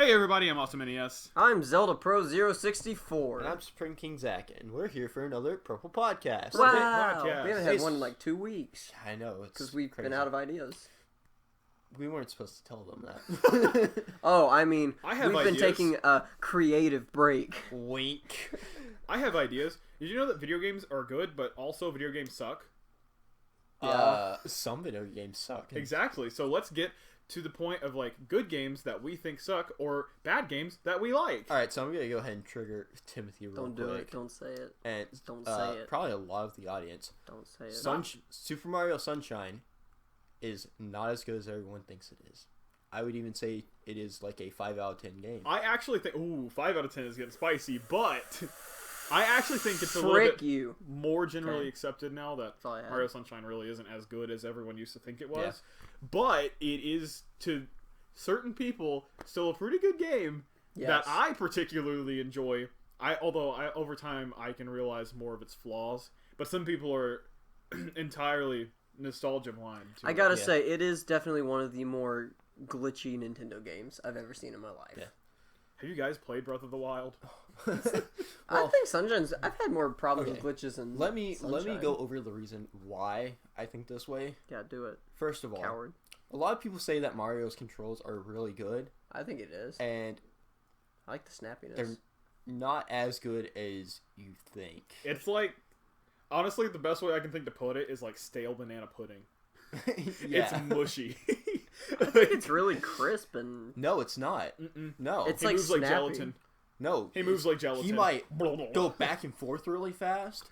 Hey everybody, I'm Awesome NES. I'm Zelda Pro 064. And I'm Spring King Zach, and we're here for another Purple Podcast. Wow! Podcast. We haven't had one in like 2 weeks. I know, it's Because we've crazy. been out of ideas. We weren't supposed to tell them that. Oh, I mean, I have we've been ideas. taking a creative break. Wink. I have ideas. Did you know that video games are good, but also video games suck? Some video games suck. Exactly. So let's get to the point of like good games that we think suck or bad games that we like. Alright, so I'm going to go ahead and trigger Timothy real Don't quick. do it. Don't say it. And Don't say it. probably a lot of the audience. Don't say it. Super Mario Sunshine is not as good as everyone thinks it is. I would even say it is like a 5 out of 10 game. I actually think 5 out of 10 is getting spicy, but I actually think it's a little Frick bit you. more generally Okay. accepted now that That's all I had. Mario Sunshine really isn't as good as everyone used to think it was. Yeah. But it is, to certain people, still a pretty good game that Yes. I particularly enjoy. Although over time I can realize more of its flaws, but some people are entirely nostalgia blind. I gotta Yeah. say, it is definitely one of the more glitchy Nintendo games I've ever seen in my life. Yeah. Have you guys played Breath of the Wild? I think Sunshine's... I've had more problems Okay. with glitches and Let me Sunshine. go over the reason why I think this way. Yeah, do it. First of all, Coward. a lot of people say that Mario's controls are really good, I think it is. and I like the snappiness. they're not as good as you think. It's like, honestly, the best way I can think to put it is like stale banana pudding. Yeah. It's mushy. I think it's really crisp and... No, it's not. Mm-mm. No. It's He like moves like snappy. gelatin. No. He moves like gelatin. He might go back and forth really fast,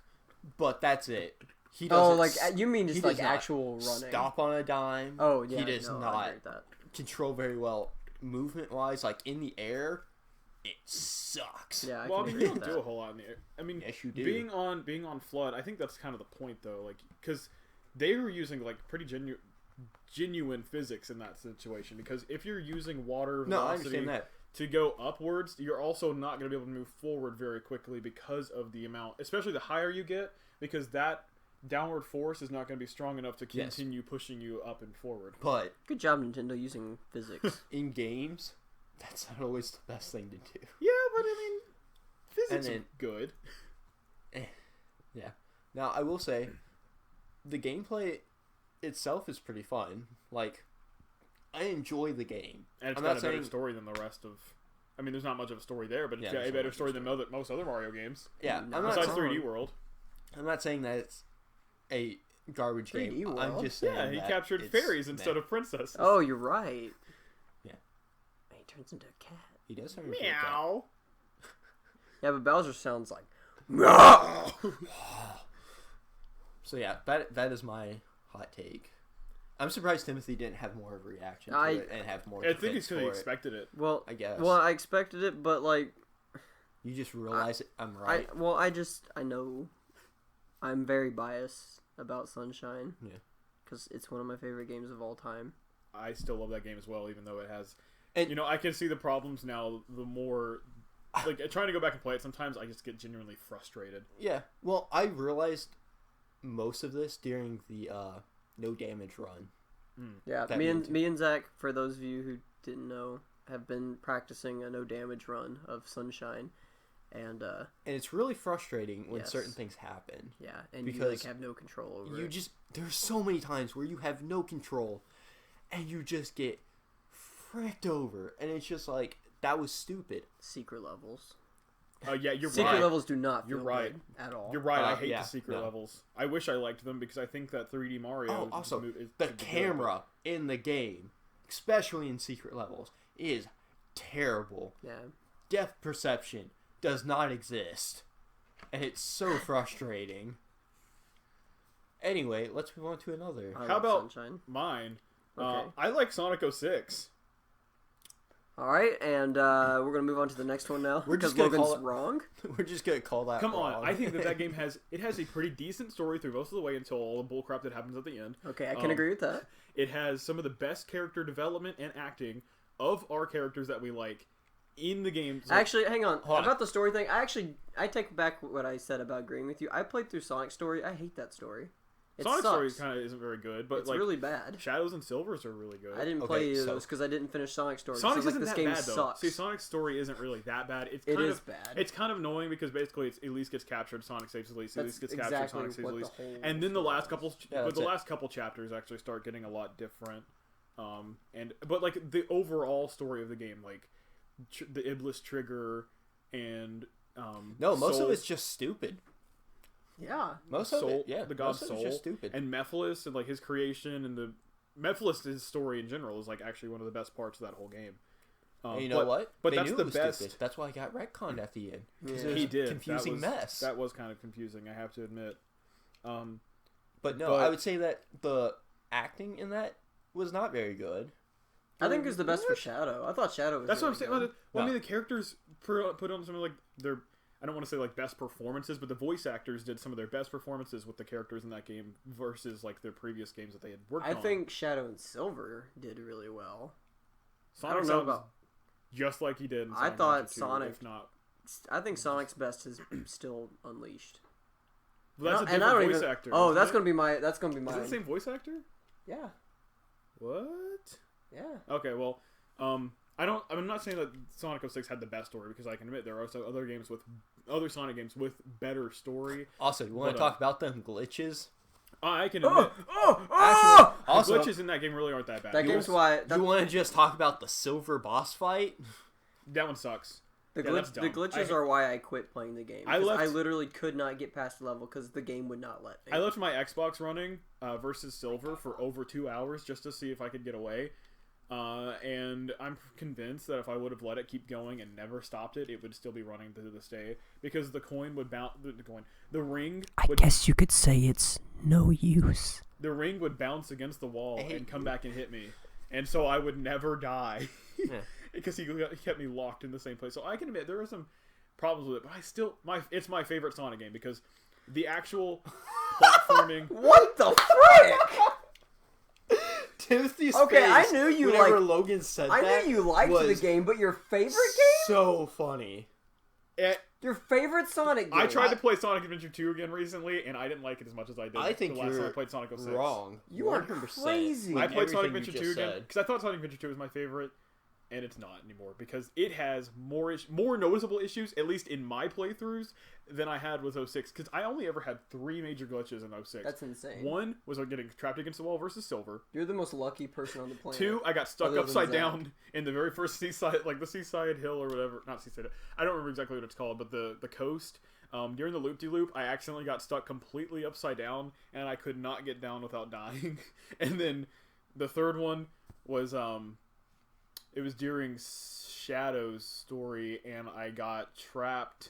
but that's it. He doesn't Oh, like, you mean just he like does not actual running. stop on a dime. Oh, yeah. He does no, I not agree with that. control very well movement-wise. Like, in the air, it sucks. Yeah, I Well, I can mean, you agree don't with do that. a whole lot in the air. I mean, Yes, you do. being on Flood, I think that's kind of the point, though. Like, because they were using like pretty genuine physics in that situation. Because if you're using water No, I velocity understand that. to go upwards, you're also not going to be able to move forward very quickly because of the amount, especially the higher you get, because that downward force is not going to be strong enough to Yes. continue pushing you up and forward. But Good job, Nintendo, using physics. in games, that's not always the best thing to do. Yeah, but I mean, physics And are good. Yeah. Now, I will say, the gameplay itself is pretty fun. Like, I enjoy the game. And it's I'm got not a better saying- story than the rest of... I mean, there's not much of a story there, but it's Yeah, got there's a not better much story of a than most other Mario games. Yeah, No. I'm not, Besides saying- 3D World. I'm not saying that it's a garbage 3D game. I'm World? just saying Yeah, he that captured it's fairies instead meh. of princesses. Oh, you're right. Yeah. And he turns into a cat. He does have a cat. Meow. Yeah, but Bowser sounds like... So yeah, that is my hot take. I'm surprised Timothy didn't have more of a reaction to I- it and have more I think defense it's because he for it. expected it. Well, I guess. well, I expected it, but like... You just realize I'm right. I know I'm very biased about Sunshine. Yeah. Because it's one of my favorite games of all time. I still love that game as well, even though it has... And- you know, I can see the problems now the more... Like, trying to go back and play it, sometimes I just get genuinely frustrated. Yeah. Well, I realized most of this during the no damage run. Yeah, That me means- and Zach, for those of you who didn't know, have been practicing a no damage run of Sunshine. And, And it's really frustrating when Yes. certain things happen. yeah, and you Because like have no control over You it. just there's so many times where you have no control and you just get fricked over, and it's just like that was stupid. Secret levels. Yeah, you're Secret right. levels do not feel You're right. good at all. You're right, I Uh, hate yeah, the secret no. levels. I wish I liked them because I think that 3D Mario... Oh, also is the should be good. camera in the game, especially in secret levels, is terrible. Yeah. Depth perception does not exist, and it's so frustrating. Anyway, let's move on to another. I How love about- Sunshine? Mine. Okay. I like Sonic 06. Alright, and we're going to move on to the next one now. We're because just gonna Logan's call it- wrong. We're just gonna call that. Come wrong. on, I think that game has a pretty decent story through most of the way until all the bullcrap that happens at the end. Okay, I can agree with that. It has some of the best character development and acting of our characters that we like in the game. So- Actually, hang on. Hold on. About the story thing, I take back what I said about agreeing with you. I played through Sonic Story. I hate that story. It Sonic Story sucks. kind of isn't very good, but It's like really bad. Shadows and Silvers are really good. I didn't Okay, play either of so- those because I didn't finish Sonic Story. Sonic so, like, isn't this that game bad though. sucks. See, Sonic Story isn't really that bad. It's It kind is of bad. It's kind of annoying because basically it's Elise gets captured, Sonic saves Elise, Elise That's gets captured, exactly Sonic saves what Elise, the whole and then the story last is. couple, Yeah, but the that's it. last couple chapters actually start getting a lot different. But like the overall story of the game, like the Iblis trigger and No, most Soul, of it's just stupid. Yeah. Most of Soul, it, yeah. the god most of it's Soul, just stupid. and Mephiles and like his creation and the Mephiles' story in general is like actually one of the best parts of that whole game. And you know what? But They that's knew the it was best. Stupid. That's why I got retconned at the end. 'Cause Yeah. it was He a did. confusing that was, mess. That was kind of confusing, I have to admit. But no, but- I would say that the acting in that was not very good. I think it was the best for Shadow. I thought Shadow was That's what I'm really saying. good. Well, I No. mean, the characters put on some of like their. I don't want to say like best performances, but the voice actors did some of their best performances with the characters in that game versus like their previous games that they had worked I on. think Shadow and Silver did really well. Sonic I don't know sounds about. just like he did. In I Sonic thought Adventure 2, Sonic- if not. I think Sonic's best is still Unleashed. Well, that's a And I different don't voice even. actor. Oh, isn't that's it? gonna be my. That's gonna be Is my. it the same voice actor? Yeah. What? Yeah. Okay, well, I'm not saying that Sonic 06 had the best story because I can admit there are also other Sonic games with better story. Also, you want But, to talk about them glitches? I can admit Oh! the Also, glitches in that game really aren't that bad. That You game's will- why. you want to just talk about the silver boss fight? that one sucks. The, Yeah, that's the dumb. glitches I- are why I quit playing the game. I 'Cause left- I literally could not get past the level because the game would not let me. I left my Xbox running versus Silver for over 2 hours just to see if I could get away. And I'm convinced that if I would have let it keep going and never stopped it, it would still be running to this day because the coin would bounce. The ring. I Would, guess you could say it's no use. the ring would bounce against the wall I hate and come you. back and hit me, and so I would never die Yeah. because he kept me locked in the same place. So I can admit there are some problems with it, but I still it's my favorite Sonic game because the actual platforming. What the frick? Timothy's Okay, I face knew you whenever liked- Logan said I that knew you liked the was game, but your favorite game? so funny. Your favorite Sonic game? I tried to play Sonic Adventure 2 again recently, and I didn't like it as much as I did. I think the last you're time I played Sonic 06. wrong. You are 100%. crazy. I played Sonic Everything Adventure you 2 just again said. because I thought Sonic Adventure 2 was my favorite, and it's not anymore because it has more noticeable issues, at least in my playthroughs, than I had with 06. Because I only ever had 3 major glitches in 06. That's insane. One was like getting trapped against the wall versus Silver. You're the most lucky person on the planet. 2, I got stuck Other than upside Zack. down in the very first seaside, like the seaside hill or whatever. Not seaside. I don't remember exactly what it's called, but the coast. During the loop-de-loop, I accidentally got stuck completely upside down, and I could not get down without dying. And then the third one was it was during Shadow's story, and I got trapped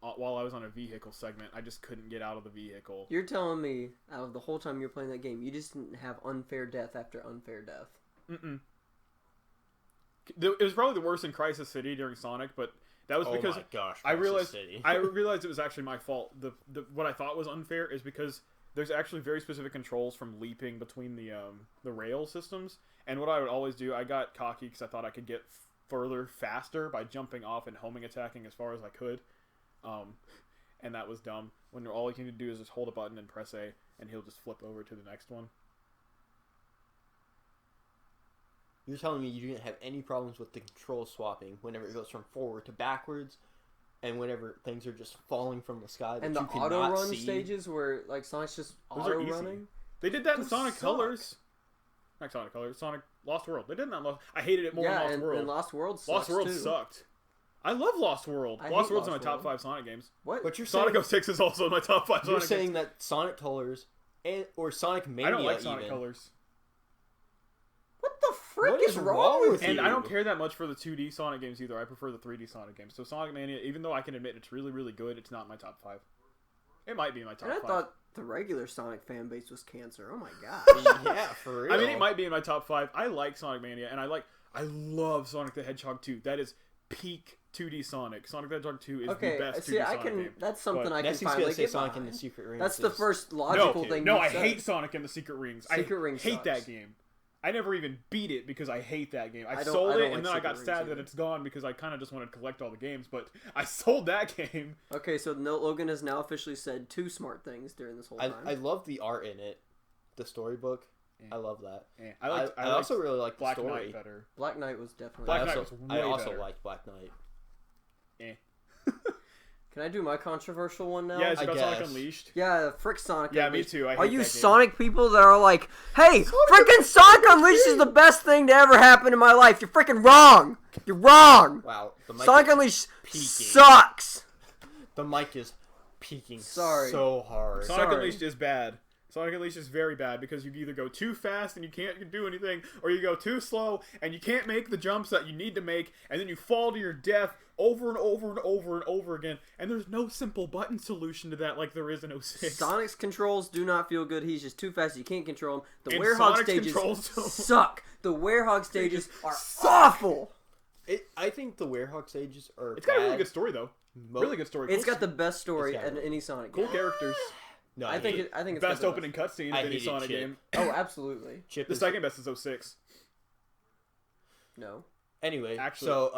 while I was on a vehicle segment. I just couldn't get out of the vehicle. You're telling me, out of the whole time you're playing that game, you just didn't have unfair death after unfair death. Mm-mm. It was probably the worst in Crisis City during Sonic, but that was because oh my gosh, I Crisis realized City. I realized it was actually my fault. The what I thought was unfair is because there's actually very specific controls from leaping between the rail systems. And what I would always do, I got cocky because I thought I could get further faster by jumping off and homing attacking as far as I could. And that was dumb. When all you can do is just hold a button and press A, and he'll just flip over to the next one. You're telling me you didn't have any problems with the control swapping whenever it goes from forward to backwards, and whenever things are just falling from the sky that And the you auto cannot run see? stages where like Sonic's just Those are auto easy. running. They did that in Those Sonic suck. Colors. Not Sonic Colors, Sonic Lost World. They did that in Lost. I hated it more in Yeah, Lost and World. Lost World sucks Lost World too. sucked. I love Lost World. I Lost hate World's in my Lost top World. 5 Sonic games. What? But you're Sonic saying 06 is also in my top 5 you're Sonic saying games. that Sonic Colors or Sonic Mania I don't like Sonic even. Colors. What the frick What is is wrong wrong with with you? And I don't care that much for the 2D Sonic games either. I prefer the 3D Sonic games. So Sonic Mania, even though I can admit it's really, really good, it's not in my top 5. It might be in my top And I 5. thought the regular Sonic fan base was cancer. Oh my god. Yeah, for real. I mean, it might be in my top 5. I like Sonic Mania, and I love Sonic the Hedgehog 2. That is peak 2D Sonic. Sonic the Hedgehog 2 is Okay, the best 2D see, I Sonic can. game. That's something But I can Next he's finally gonna say get Sonic behind. in the Secret Rings. That's the is- first logical No, thing. no, you I said. hate Sonic and the Secret Rings. Secret I Rings hate sucks. that game. I never even beat it because I hate that game. I I sold don't it, like and then I got Secret sad Rings that either. it's gone because I kind of just wanted to collect all the games. But I sold that game. Okay, so Logan has now officially said 2 smart things during this whole time. I love the art in it, the storybook. Yeah. I love that. I I liked also really like the Black story. Knight better. Black Knight was definitely. Black I Knight also, was way I also better. liked Black Knight. Can I do my controversial one now? Yeah, it's I about Sonic guess. Unleashed. Yeah, frick Sonic Yeah, Unleashed. me too. I Are hate you that game. Sonic people that are like, hey, freaking Sonic Unleashed is the best thing to ever happen in my life? You're freaking wrong. You're wrong. Wow, the mic Sonic is Unleashed peaking. sucks. The mic is peaking Sorry. so hard. Sonic Sorry. Unleashed is bad. Sonic Unleashed is very bad because you either go too fast and you can't do anything, or you go too slow and you can't make the jumps that you need to make, and then you fall to your death over and over and over and over again. And there's no simple button solution to that like there is in 06. Sonic's controls do not feel good. He's just too fast. You can't control him. The And Werehog Sonic's stages controls don't- suck. The Werehog stages are awful. I think the Werehog stages are It's got a really bad. good story though. Really good story. It's got the best story It's got in any Sonic cool game. characters. No, I think hate it's got Best the opening cutscene I of any hated Sonic Chip. game. Oh, absolutely. Chip The is- second best is 06. No. Anyway, Actually, so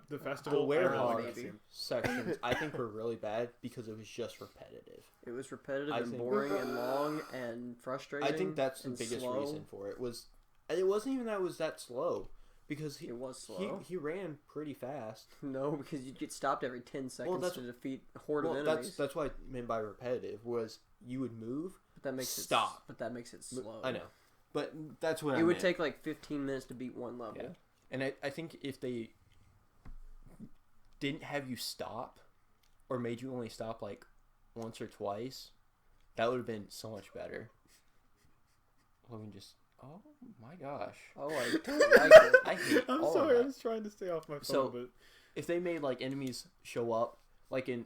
the the festival. I really Werehog like that scene. sections I think were really bad because it was just repetitive. It was repetitive I and think- boring and long and frustrating. I think that's the and biggest slow. reason for it was, and it wasn't even that it was that slow, because It was slow. he ran pretty fast. No, because you'd get stopped every 10 seconds that's- to defeat a horde Well, of enemies. that's what I meant by repetitive was you would move. But that makes stop. It, but that makes it slow. I know, but that's what It I would meant. take like 15 minutes to beat one level. Yeah. And I think if they didn't have you stop, or made you only stop like once or twice, that would have been so much better. Logan just, oh my gosh. Oh, I don't like it. I hate I'm all sorry, I of that. was trying to stay off my phone, So- but If they made like enemies show up, like in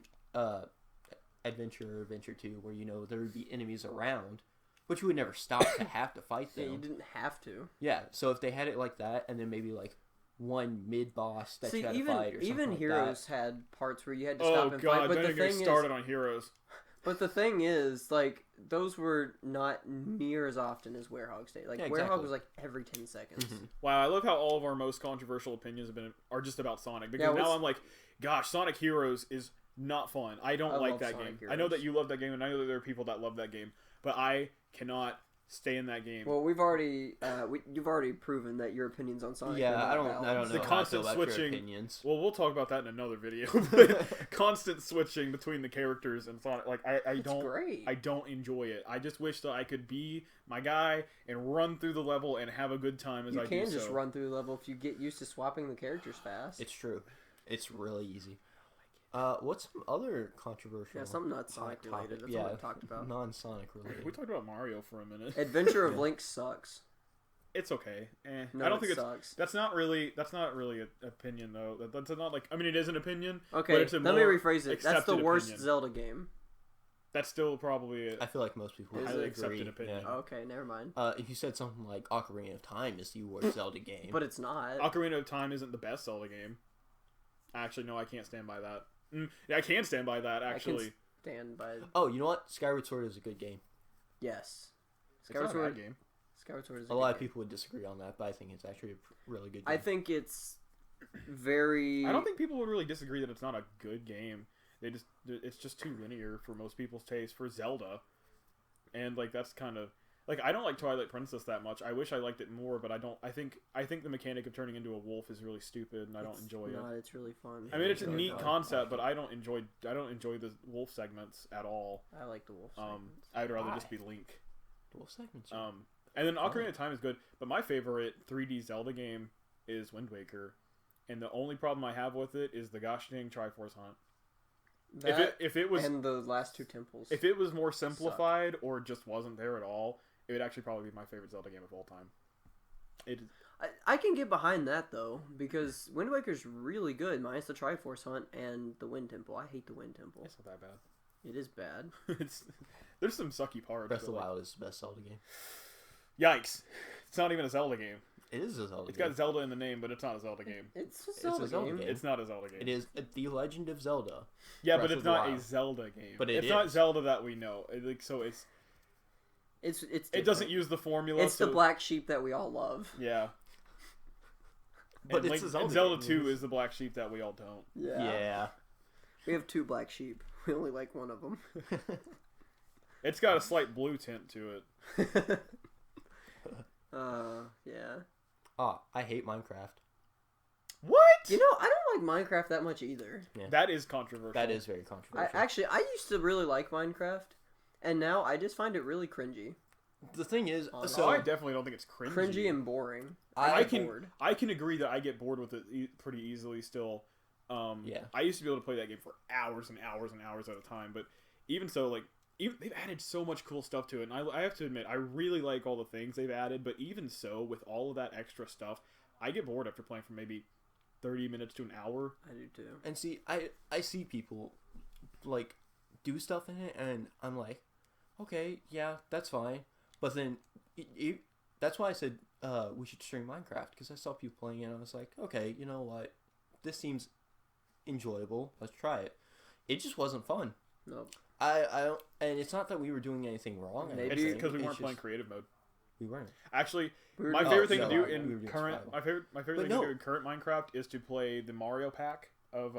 Adventure or Adventure 2, where there would be enemies around, but you would never stop to have to fight Yeah, them. you didn't have to. Yeah, so if they had it like that, and then maybe like one mid boss that See, you had even to fight or something even like Heroes had parts where you had to oh stop and god, fight. But don't the even get thing started is, on Heroes. but the thing is, like those were not near as often as Werehog State. Like Yeah, Werehog exactly. was like every 10 seconds. Mhm. Wow, I love how all of our most controversial opinions are just about Sonic, because Yeah, now what's- I'm like, gosh, Sonic Heroes is not fun. I don't I like love that Sonic game. I know Heroes. that you love that game, and I know that there are people that love that game, but I cannot stay in that game. Well, we've already you've already proven that your opinions on Sonic. Yeah, are not I don't valid. know The how I constant feel about switching- your opinions. Well, we'll talk about that in another video. But constant switching between the characters and Sonic, like I It's don't, great. I don't enjoy it. I just wish that I could be my guy and run through the level and have a good time as You I can do just so. run through the level if you get used to swapping the characters fast. It's true. It's really easy. What's some other controversial? Yeah, something not Sonic topic? related. That's yeah, all I talked about. non-Sonic related. We talked about Mario for a minute. Adventure of Yeah. Link sucks. It's okay. No, I don't think it's. sucks. That's not really an opinion though. That's not like. I mean, it is an opinion. Okay, but it's a let me more rephrase it. That's the accepted worst opinion. Zelda game. That's still probably I feel like most people Is would it agree. accepted opinion? Yeah. Okay, never mind. If you said something like Ocarina of Time is the worst Zelda game, But it's not. Ocarina of Time isn't the best Zelda game. Actually, no, I can't stand by that. Yeah, I can stand by that. Actually, Stand by. oh, you know what? Skyward Sword is a good game. Yes. it's Skyward not a Sword. bad game. Skyward Sword is A lot good of game. people would disagree on that, but I think it's actually a really good game. I think it's very. I don't think people would really disagree that it's not a good game. It's just too linear for most people's taste for Zelda, and like that's kind of like I don't like Twilight Princess that much. I wish I liked it more, but I don't. I think the mechanic of turning into a wolf is really stupid, and I don't It's enjoy not, it. It's really fun. I mean, it's a really neat fun. concept, but I don't enjoy the wolf segments at all. I like the wolf. segments. I'd rather Why? just be Link. Dual segments. are- And then Ocarina of Time is good, but my favorite 3D Zelda game is Wind Waker, and the only problem I have with it is the gosh dang Triforce Hunt. That If it was and the last two temples. if it was more simplified or just wasn't there at all, it would actually probably be my favorite Zelda game of all time. It I can get behind that though because Wind Waker's really good, minus the Triforce Hunt and the Wind Temple. I hate the Wind Temple. it's not that bad. It is bad. There's some sucky parts. Breath of the but, like, Wild is the best Zelda game. Yikes! It's not even a Zelda game. It is a Zelda It's game. got Zelda in the name, but it's not a Zelda game. It's a Zelda, Zelda game. game. It's not a Zelda game. It is The Legend of Zelda. Yeah, Breath but of it's the not a Wild. Zelda game. But it it's not is. Zelda that we know. So it's It's It different. doesn't use the formula. It's the so- black sheep that we all love. Yeah. But And it's a and Zelda Zelda game. 2 is the black sheep that we all don't. Yeah. We have 2 black sheep. We only like one of them. It's got a slight blue tint to it. Yeah. Ah, I hate Minecraft. What? You know, I don't like Minecraft that much either. That is controversial. That is very controversial. I used to really like Minecraft, and now I just find it really cringy. The thing is, Honestly. So I so definitely don't think it's cringy. Cringy and boring. I get can bored. I can agree that I get bored with it pretty easily still. Yeah. I used to be able to play that game for hours and hours and hours at a time, but even so, like, they've added so much cool stuff to it, and I have to admit, I really like all the things they've added, but even so, with all of that extra stuff, I get bored after playing for maybe 30 minutes to an hour. I do too. and see, I see people like do stuff in it, and I'm like, okay, yeah, that's fine. But then that's why I said we should stream Minecraft, because I saw people playing it, and I was like, okay, you know what, this seems enjoyable. Let's try it. It just wasn't fun. Nope. I don't, and it's not that we were doing anything wrong. Maybe- It's because we It's weren't just- playing creative mode. We weren't. Actually, We were my doing- favorite thing no, to do we were in doing current survival. my favorite But thing to no. do in current Minecraft is to play the Mario pack of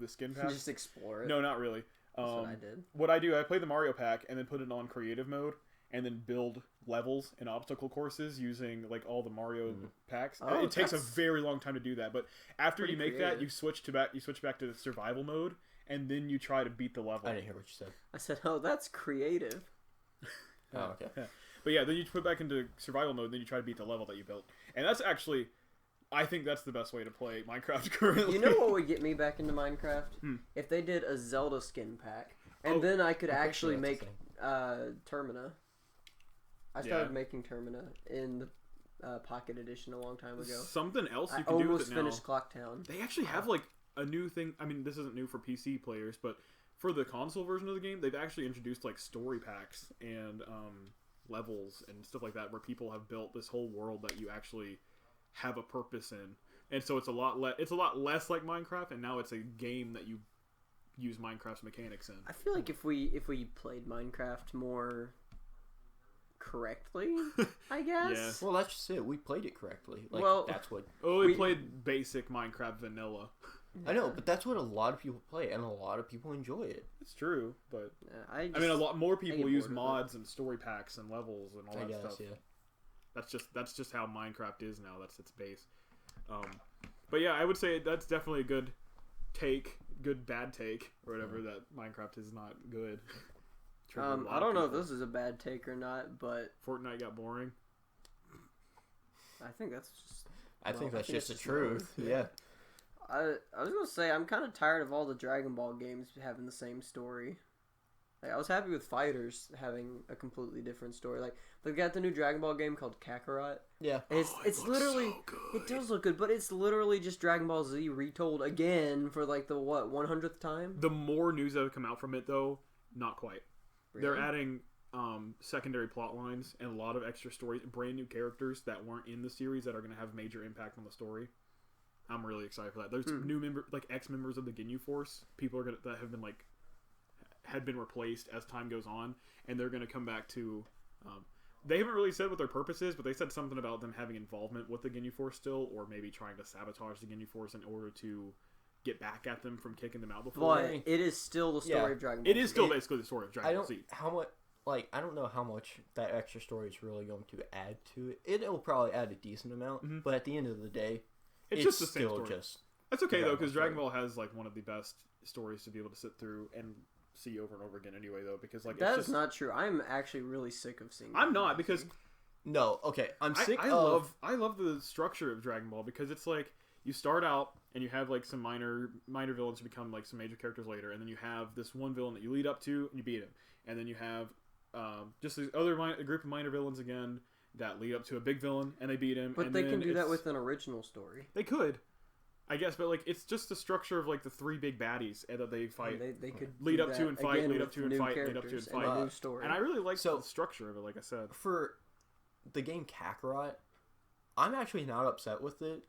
the skin pack. Just explore it. No, not really. That's what I did. What I do, I play the Mario pack and then put it on creative mode and then build levels and obstacle courses using like all the Mario packs. Oh, It takes a that's very long time to do that, but after you pretty make that, creative. you switch back to the survival mode and then you try to beat the level. I didn't hear what you said. I said, "Oh, that's creative." Oh, okay. But yeah, then you put back into survival mode and then you try to beat the level that you built. And that's actually I think that's the best way to play Minecraft currently. You know what would get me back into Minecraft? If they did a Zelda skin pack, and Oh, then I could I'm pretty actually sure make that's Termina. I started Yeah. making Termina in the Pocket Edition a long time ago. Something else you I can do with almost it now. finished Clocktown. They actually have like a new thing. I mean, this isn't new for PC players, but for the console version of the game, they've actually introduced like story packs and levels and stuff like that, where people have built this whole world that you actually have a purpose in. And so it's a lot less like Minecraft, and now it's a game that you use Minecraft's mechanics in. I feel like if we played Minecraft more correctly, I guess. Well, that's just it. We played it correctly. Like, Well- that's what Oh, we We- played basic Minecraft vanilla. I know, but that's what a lot of people play, and a lot of people enjoy it. It's true, but Yeah, I mean, a lot more people get use bored of it. mods and story packs and levels and all I that guess, stuff. yeah. That's just how Minecraft is now. That's its base. But yeah, I would say that's definitely a good bad take, or whatever. That Minecraft is not good. Triggered a lot I of don't know if people. this is a bad take or not, but Fortnite got boring. I think that's just. I think that's it's just the truth. both. Yeah. I was gonna say I'm kind of tired of all the Dragon Ball games having the same story. Like I was happy with Fighters having a completely different story. Like they've got the new Dragon Ball game called Kakarot. Yeah. And it's Oh, it it's looks literally so good. it does look good, but it's literally just Dragon Ball Z retold again for like the 100th time. The more news that have come out from it, though, not quite. They're Really? adding secondary plot lines and a lot of extra stories, brand new characters that weren't in the series that are going to have major impact on the story. I'm really excited for that. There's new ex-members of the Ginyu Force. People are that have been had been replaced as time goes on, and they're going to come back to. They haven't really said what their purpose is, but they said something about them having involvement with the Ginyu Force still, or maybe trying to sabotage the Ginyu Force in order to get back at them from kicking them out before. But it is still the story Yeah. of Dragon Ball. It is still It- basically the story of I Dragon Ball don't Z. how much I don't know how much that extra story is really going to add to it. It'll probably add a decent amount, but at the end of the day, It's it's just the same still story. just That's okay though, Dragon because Ball Dragon story. Ball has like one of the best stories to be able to sit through and see over and over again. Anyway, though, because like That it's is just, not true. I'm actually really sick of seeing. I'm Dragon not Ball because Z. no. Okay, I'm sick I of. love the structure of Dragon Ball because it's like you start out and you have like some minor villains who become like some major characters later, and then you have this one villain that you lead up to and you beat him, and then you have just this other a group of minor villains again that lead up to a big villain and they beat him. But and they then can do that it's- with an original story. They could, I guess, but like it's just the structure of like the three big baddies and that they fight. They could Lead do up to that and fight, again lead up with to and new fight, lead up to and characters fight. a new story. And I really like So- the structure of it, like I said. For the game Kakarot, I'm actually not upset with it.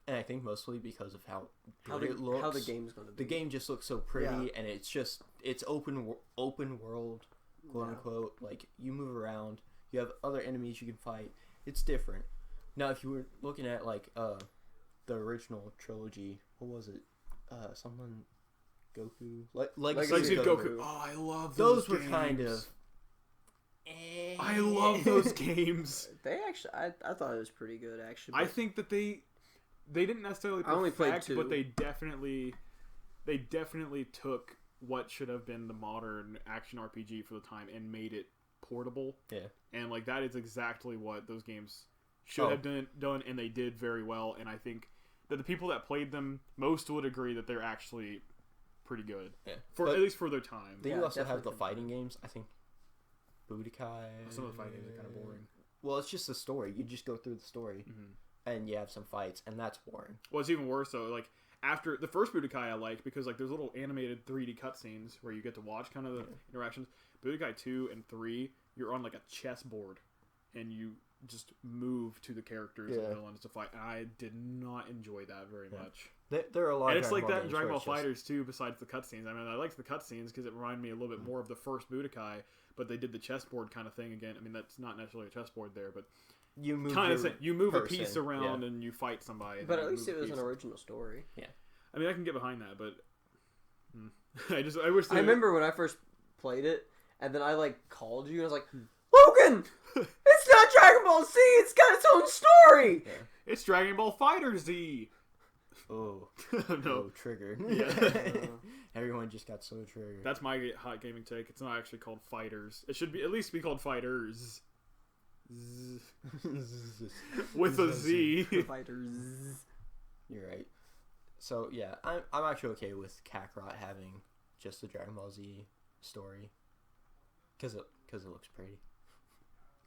And I think mostly because of how good it looks. how the game's going to be. The game just looks so pretty, Yeah. and it's open world. quote Yeah. unquote. Like, you move around, you have other enemies you can fight. It's different. Now, if you were looking at like the original trilogy, what was it? Something Goku, Legacy Legacy of of Goku. Goku. Oh, I love Those those were kind games. of. I love those games. They actually, I thought it was pretty good actually. I but- think that they didn't necessarily I only played perfect, 2. but they definitely took what should have been the modern action RPG for the time and made it portable. Yeah. And like that is exactly what those games should have done, and they did very well. And I think that the people that played them most would agree that they're actually pretty good, Yeah. at least for their time. Then Yeah, you also have the definitely. fighting games. I think Budokai. Some of the fighting games are kind of boring. Well, it's just the story. You just go through the story, Mhm. and you have some fights, and that's boring. Well, it's even worse though. Like after the first Budokai, I liked because like there's little animated 3D cutscenes where you get to watch kind of the interactions. Budokai 2 and 3, you're on like a chessboard, and you just move to the characters and Yeah. villains to fight. And I did not enjoy that very much. There are a lot And of it's like that in games Dragon where Ball it's just- Fighters too. Besides the cutscenes, I mean, I liked the cutscenes because it reminded me a little bit more of the first Budokai. But they did the chessboard kind of thing again. I mean, that's not necessarily a chessboard there, but You move kind of your you move a person, piece around yeah. and you fight somebody. and But then at you least move it a was piece. an original story. I mean, I can get behind that, but I wish. I they- remember when I first played it, and then I like called you, and I was like, Logan, it's not Dragon Ball Z. It's got its own story. It's Dragon Ball Fighter Z. Oh, No, oh, triggered. Yeah. Everyone just got so triggered. that's my hot gaming take. It's not actually called Fighters. It should be at least be called Fighters. Z. With a Z. Fighters. You're right. So yeah, I'm actually okay with Kakarot having just the Dragon Ball Z story, because it looks pretty.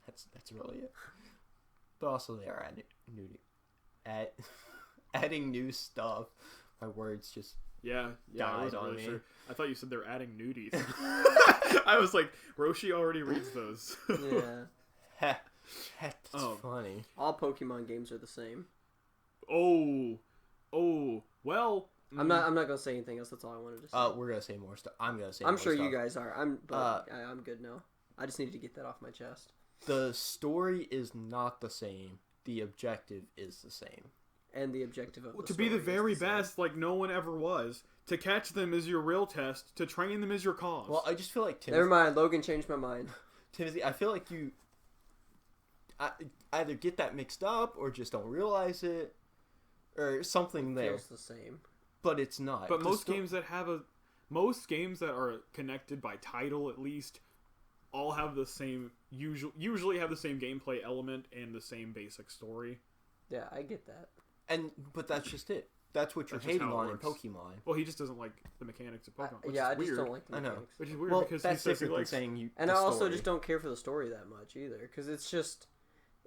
That's really it. But also they are adding new stuff. My words just Yeah, I Died wasn't on really me. sure. I thought you said they're adding nudies. I was like, Roshi already reads those. Yeah. that's Oh. funny. All Pokemon games are the same. Oh, well. I'm not gonna say anything else. That's all I wanted to say. We're gonna say more stuff. I'm gonna say. I'm more sure stuff. you guys are. I'm good now. I just needed to get that off my chest. The story is not the same. The objective is the same. And the objective of To be the story is very same. best, like no one ever was. To catch them is your real test. To train them is your cause. Well, I just feel like Never mind. Logan changed my mind. Timothy, I feel like you either get that mixed up or just don't realize it, or something there. Feels the same. But it's not. But The most sto- games that are connected by title at least all have the same usually have the same gameplay element and the same basic story. Yeah, I get that. but that's just it. That's what you're That's just hating how it on in works. Pokemon. Well, he just doesn't like the mechanics of Pokemon. Which Yeah, I is just weird. don't like the I know. mechanics. Which is weird Well, because that's he says he different than likes. saying you. And the I also story. just don't care for the story that much either, because it's just.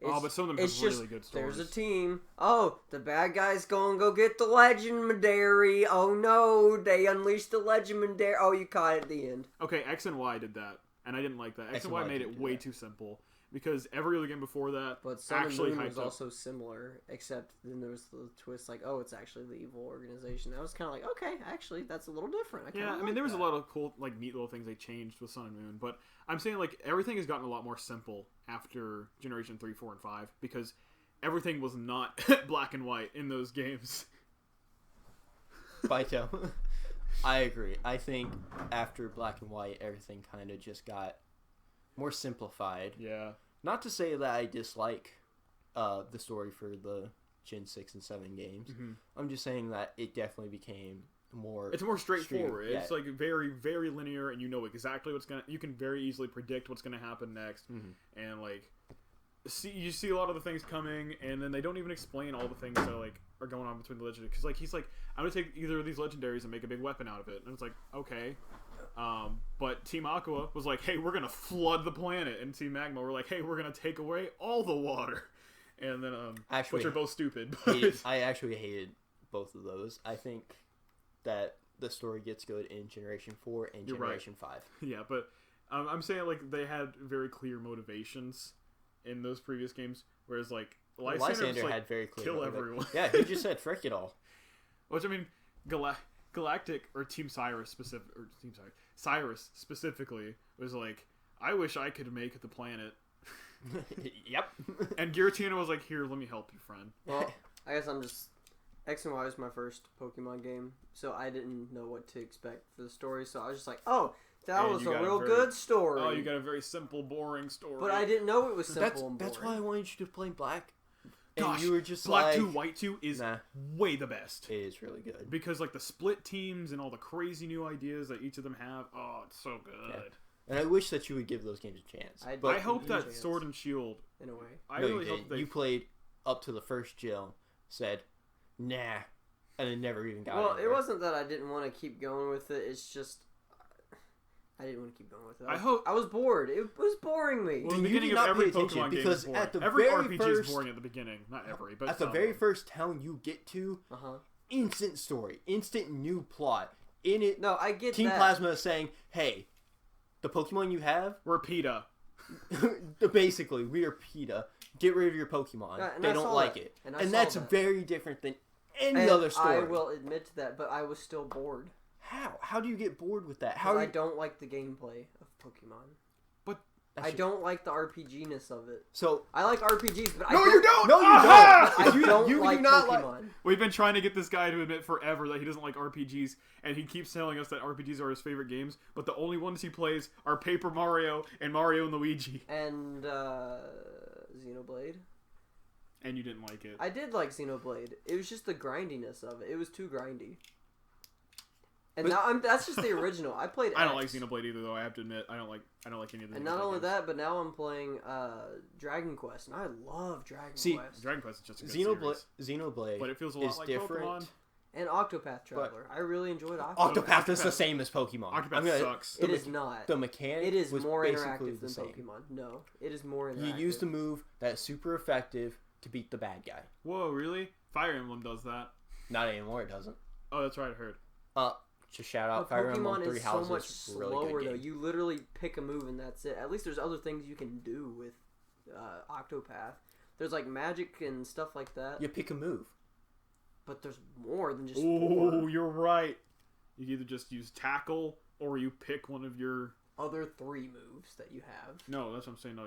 Oh, but some of them it's have just, really good stories. There's a team. Oh, the bad guy's gonna go get the legendary. Oh no, they unleashed the legendary. Oh, you caught it at the end. Okay, X and Y did that, and I didn't like that. X and Y made did it do way that. too simple because every other game before that But Sun actually and Moon hyped was up. also similar, except then there was the twist like, oh, it's actually the evil organization. I was kind of like, okay, actually, that's a little different. Yeah, I mean, there was a lot of cool, like, neat little things they changed with Sun and Moon, but I'm saying, like, everything has gotten a lot more simple after Generation 3, 4, and 5, because everything was not black and white in those games. Baito. I agree. I think after Black and White, everything kind of just got more simplified. Yeah. Not to say that I dislike the story for the Gen 6 and 7 games. Mhm. I'm just saying that it definitely became more... It's more straightforward. Yeah. It's, like, very, very linear, and you know exactly what's gonna... You can very easily predict what's gonna happen next, and, like... You see a lot of the things coming, and then they don't even explain all the things that like are going on between the legendaries. Because like he's like, I'm gonna take either of these legendaries and make a big weapon out of it, and it's like, okay. But Team Aqua was like, hey, we're gonna flood the planet, and Team Magma were like, hey, we're gonna take away all the water, and then Actually, which are both stupid. But I actually hated both of those. I think that the story gets good in Generation 4 and You're right. Generation 5. yeah, but I'm saying like they had very clear motivations in those previous games, whereas like Lysander just, like, had very clear kill motivation. everyone. Yeah, he just said frick it all. Which I mean, Galactic or Team Cyrus Cyrus specifically was like, I wish I could make the planet. Yep. And Giratina was like, here, let me help you, friend. Well, I guess I'm just... X and Y was my first Pokemon game, so I didn't know what to expect for the story, so I was just like, oh, that And was you a got a real very- good story. Oh, you got a very simple, boring story. But I didn't know it was simple That's and boring. that's why I wanted you to play Black. And Gosh, you were just Black like, 2, White 2 is nah, way the best. it is really good. Because, like, the split teams and all the crazy new ideas that each of them have, oh, it's so good. Yeah. And I wish that you would give those games a chance. I- But I hope that chance. Sword and Shield, In a way. I no, really you hope didn't. they... You played up to the first Jill, said, nah, and then never even got Well, it anywhere. wasn't that I didn't want to keep going with it, it's just... I didn't want to keep going with it. I hope- I was bored. It was boring me. Well, Then the you beginning did of not every pay attention, Pokemon game because is boring. at the Every very RPG first- is boring at the beginning. Not every, but At the some. very first town you get to, Uh-huh. instant story, instant new plot. In it, No, I get Team that. Plasma is saying, hey, the Pokemon you have, We're PETA. basically, we are PETA. Get rid of your Pokemon. Yeah, and they I don't saw like that. it. And I And saw that's that. very different than any And other story. I will admit to that, but I was still bored. How? How do you get bored with that? How Because are I you... don't like the gameplay of Pokemon. That's I just- don't like the RPGness of it. So, I like RPGs, but No, I you don't! No, you Aha! don't! I don't you like do not like... Pokemon. We've been trying to get this guy to admit forever that he doesn't like RPGs, and he keeps telling us that RPGs are his favorite games, but the only ones he plays are Paper Mario and Mario and Luigi. And Xenoblade. And you didn't like it. I did like Xenoblade. It was just the grindiness of it. It was too grindy. And But- now that's just the original. I played I don't like X. Xenoblade either, though. I have to admit, I don't like any of the. And Xenoblade not only games. that, but now I'm playing Dragon Quest, and I love Dragon See, Quest. Dragon Quest is just a good Xenoblade, series, Xenoblade but it feels a lot is like different. Pokemon. And Octopath Traveler. I really enjoyed Octopath. Octopath is the Octopath- same as Pokemon. Octopath sucks. It is not. The mechanic It is was more basically interactive the than same. Pokemon. No, it is more You interactive. use the move that's super effective to beat the bad guy. Whoa, really? Fire Emblem does that. Not anymore, it doesn't. Oh, that's right. I heard. Just shout out But Fire Emblem Pokemon 3 is so Houses. much Really slower good though. game. You literally pick a move and that's it. At least there's other things you can do with Octopath. There's like magic and stuff like that. You pick a move. But there's more than just Oh, four. you're right. You either just use tackle or you pick one of your. Other 3 moves that you have. No, that's what I'm saying. No,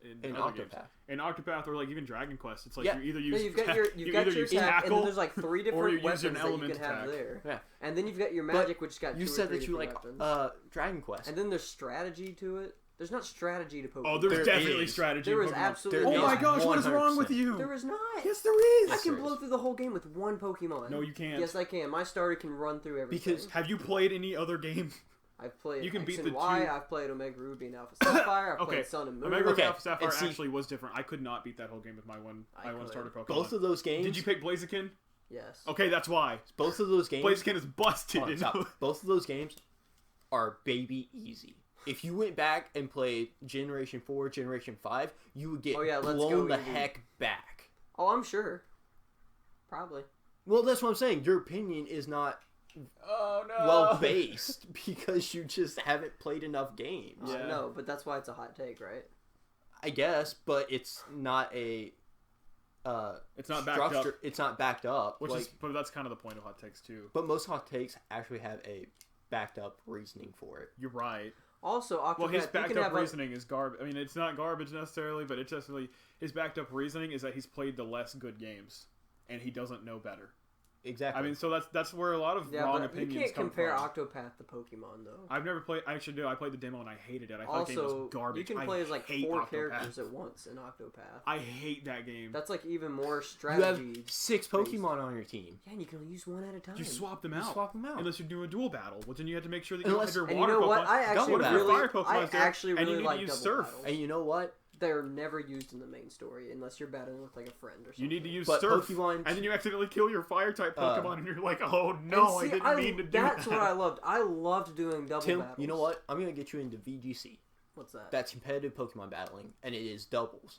in In other games. Octopath. In Octopath or like even Dragon Quest, it's like Yeah. you either No, use you've got ta- your you got either your use attack, and tackle then there's like 3 different you use weapons an that you element can have attack. there. Yeah. And then you've got your But magic, which got You 2 or said 3 that you like different weapons. Dragon Quest. And then there's strategy to it. There's not strategy to Pokemon. Oh, there's There definitely is. strategy. There in is Pokemon. absolutely. There Oh my is gosh, what is wrong 100%. with you? There is not. Yes, there is. I can there blow is. through the whole game with one Pokemon. No, you can't. Yes, I can. My starter can run through everything. Because- Have you played any other game? I've played you can X beat and the Y. two- I've played Omega Ruby and Alpha Sapphire. I've Okay, played Sun and Moon. Omega Ruby Okay, Alpha Sapphire and see- actually was different. I could not beat that whole game with my one I could. starter Pokemon. Both of those games. Did you pick Blaziken? Yes. Okay, that's why. Both of those games. Blaziken is busted. Hold on, stop. Both of those games are baby easy. If you went back and played Generation 4, Generation 5, you would get Oh, yeah, let's blown go the easy. heck back. Oh, I'm sure. Probably. Well, that's what I'm saying. Your opinion is not Oh no. well based because you just haven't played enough games. Yeah. No, but that's why it's a hot take, right? I guess, but it's not a It's not backed up. structure. It's not backed up. Which like, is, but that's kind of the point of hot takes too. but most hot takes actually have a backed up reasoning for it. You're right. Also, Octopath, Well, his you backed can up have reasoning is garbage. I mean, it's not garbage necessarily, but it's just really his backed up reasoning is that he's played the less good games, and he doesn't know better. Exactly. I mean, so that's where a lot of Yeah, wrong but you opinions can't come compare from. Octopath to Pokemon, though. I've never played. I actually do. I played the demo and I hated it. I thought the game Also, was garbage. you can I play as like hate 4 Octopath. characters at once in Octopath. I hate that game. That's like even more you have strategy. 6 Pokemon on your team. Yeah, and you can only use one at a time. You swap them You out. swap them out. Unless you're doing a dual battle, which then you have to make sure that you Unless- don't have And your you water know what? Pokemon. I actually Double battle. really, Fire Pokemon's there, actually and you really need to like use Double Surf. Battle. And you know what? They're never used in the main story unless you're battling with like a friend or something. You need to use But Surf, Pokemon- and then you accidentally kill your Fire type Uh, Pokemon, and you're like, oh And no, see, I didn't mean to do That's that. what I loved. I loved doing double Tim, battles. you know what? I'm gonna get you into VGC. What's that? That's competitive Pokemon battling, and it is doubles.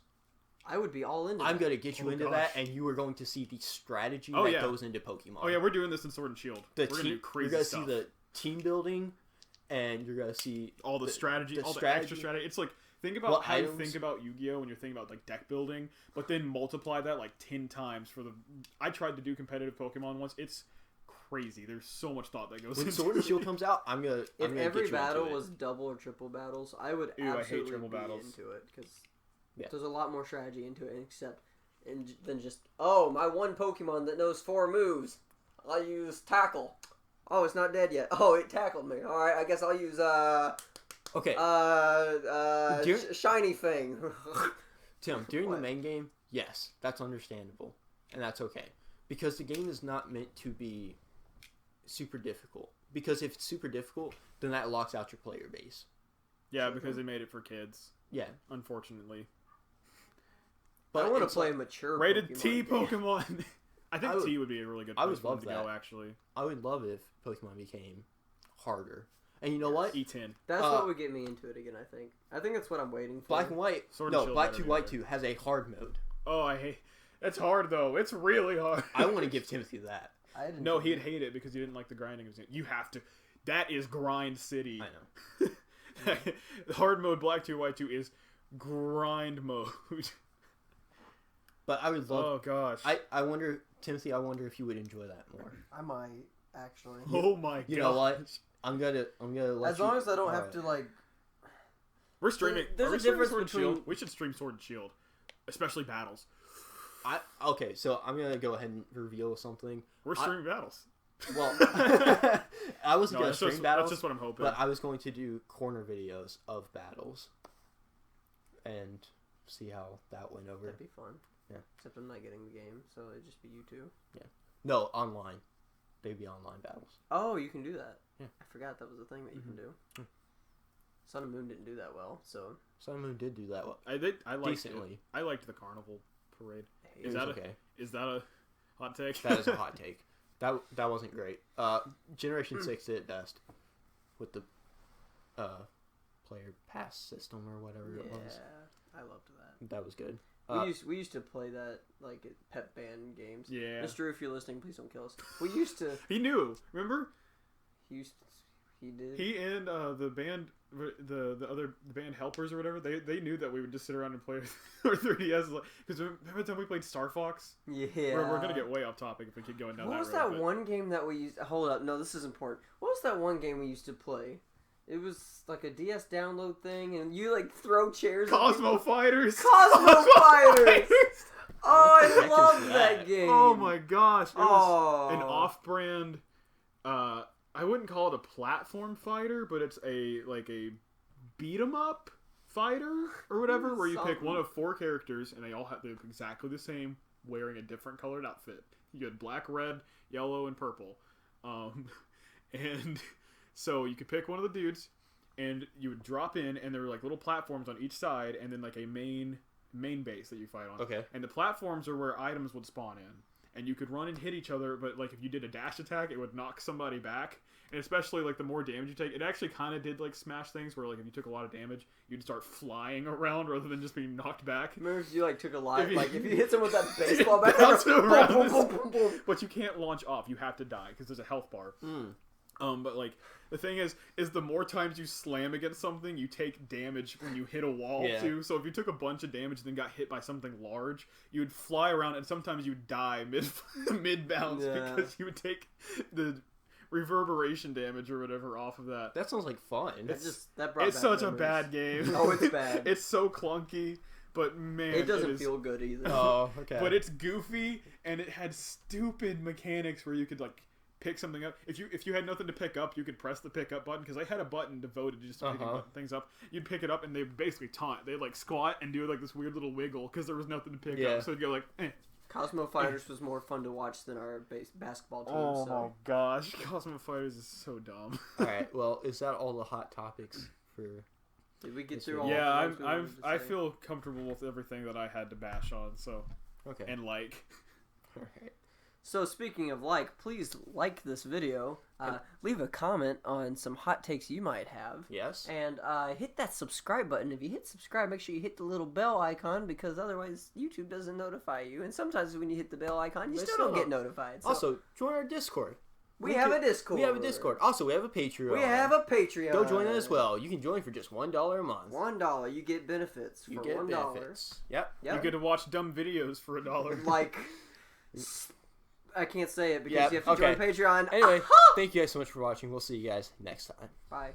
I would be all into. I'm that. gonna get you Oh, into gosh. that, and you are going to see the strategy Oh, that yeah. goes into Pokemon. Oh yeah, we're doing this in Sword and Shield. the We're gonna do team. crazy You're gonna stuff. see the team building, and you're gonna see all the strategy, the all the strategy. extra strategy. It's like think about What how you items? think about Yu-Gi-Oh when you're thinking about like deck building, but then multiply that like 10 times for the. I tried to do competitive Pokemon once. It's crazy. There's so much thought that goes When into Sword and it. Shield comes out, I'm gonna. If get every you battle into it. was double or triple battles, I would Ew, I hate absolutely triple be battles. into it because Yeah. there's a lot more strategy into it, than just my one Pokemon that knows 4 moves. I'll use Tackle. Oh, it's not dead yet. Oh, it tackled me. All right, I guess I'll use Okay, Shiny Thing. Tim, during What? the main game, yes, that's understandable, and that's okay, because the game is not meant to be super difficult. Because if it's super difficult, then that locks out your player base. Yeah, because they made it for kids. Yeah, Unfortunately, I want to it's play like- mature rated Pokemon T game. Pokemon. I think I would- T would be a really good I place would for them love to go. that. Actually, I would love it if Pokemon became harder. And you know what? E10. That's Uh, what would get me into it again. I think that's what I'm waiting for. Black and White. Sword and No, Shield Black better 2, be White better. 2 has a hard mode. Oh, I hate. It's hard though. It's really hard. I want to give Timothy that. I didn't No, do he'd it. hate it because he didn't like the grinding. You have to. That is grind city. I know. Hard mode Black 2 White 2 is grind mode. But I would love. Oh gosh. I wonder, Timothy. I wonder if you would enjoy that more. I might actually. Oh my god. You know what? I'm gonna let As you- long as I don't have Alright. to like. We're streaming. There's are we a streaming difference Sword and between- Shield? We should stream Sword and Shield, especially battles. Okay, so I'm gonna go ahead and reveal something. We're streaming battles. Well, I wasn't No, gonna that's stream just, battles, that's just what I'm hoping. but I was going to do corner videos of battles, and see how that went over. That'd be fun. Yeah. Except I'm not getting the game, so it'd just be you two. No, online. They'd be online battles. Oh, you can do that. Yeah. I forgot that was a thing that you can do. Yeah. Sun and Moon didn't do that well, so. Sun and Moon did do that well. I liked Decently. it. I liked the carnival parade. It Is was that okay. Is that a hot take? That is a hot take. That wasn't great. Generation 6 did it best with the player pass system or whatever it was. I loved that. That was good. We used to play that like at pep band games. Yeah. Mr. Drew, if you're listening, please don't kill us. We used to. He knew. Remember? He did. He and the band, the band helpers or whatever. They knew that we would just sit around and play our 3DS. Because remember the time we played Star Fox? Yeah. We're gonna get way off topic if we keep going down What that was road. that but- one game that we used? Hold up, no, this is important. What was that one game we used to play? It was like a DS download thing, and you like throw chairs. at Cosmo people. Fighters. Cosmo Fighters! Oh, What the I heck love is that that? game. Oh my gosh! It was Oh. an off-brand. I wouldn't call it a platform fighter, but it's a beat 'em up fighter or whatever, where you pick one of 4 characters and they all have they look exactly the same, wearing a different colored outfit. You had black, red, yellow, and purple, and so you could pick one of the dudes, and you would drop in, and there were like little platforms on each side, and then like a main base that you fight on. Okay. And the platforms are where items would spawn in. And you could run and hit each other, but like if you did a dash attack, it would knock somebody back. And especially like the more damage you take, it actually kind of did like Smash things where like if you took a lot of damage, you'd start flying around rather than just being knocked back. Remember if you like took a lot, If you- like if you hit someone with that baseball bat, Bounce boom, around boom, this- boom, boom, boom. But you can't launch off. You have to die because there's a health bar. But like the thing is the more times you slam against something, you take damage when you hit a wall Yeah. too. So if you took a bunch of damage and then got hit by something large, you would fly around and sometimes you'd die mid bounce Yeah. because you would take the reverberation damage or whatever off of that. That sounds like fun. That brought It's back such memories. a bad game. Oh, it's bad. It's so clunky, but man, It doesn't is- feel good either. Oh, okay. But it's goofy and it had stupid mechanics where you could like pick something up. If you had nothing to pick up, you could press the pick up button because they had a button devoted to just picking things up. You'd pick it up and they basically taunt. They'd like squat and do like this weird little wiggle because there was nothing to pick Yeah. up. So it'd go like, eh. Cosmo Fighters was more fun to watch than our basketball team. Oh so. my gosh, Cosmo Fighters is so dumb. All right. Well, is that all the hot topics for? Did we get Yes, through we all? did. Yeah, the ones we wanted to I say? feel comfortable with everything that I had to bash on. So Okay. and like. All right. So speaking of please like this video, leave a comment on some hot takes you might have, Yes. and hit that subscribe button. If you hit subscribe, make sure you hit the little bell icon because otherwise YouTube doesn't notify you. And sometimes when you hit the bell icon, you They still still don't get don't. notified. So Also, join our Discord. we have a Discord. We have a Discord. Also, we have a Patreon. We have a Patreon. Go join that as well. You can join for just $1 a month. $1, you get benefits for You get $1. benefits. Yep. Yep. You get to watch dumb videos for $1. Like I can't say it because Yep, you have to join okay. Patreon. Anyway, thank you guys so much for watching. We'll see you guys next time. Bye.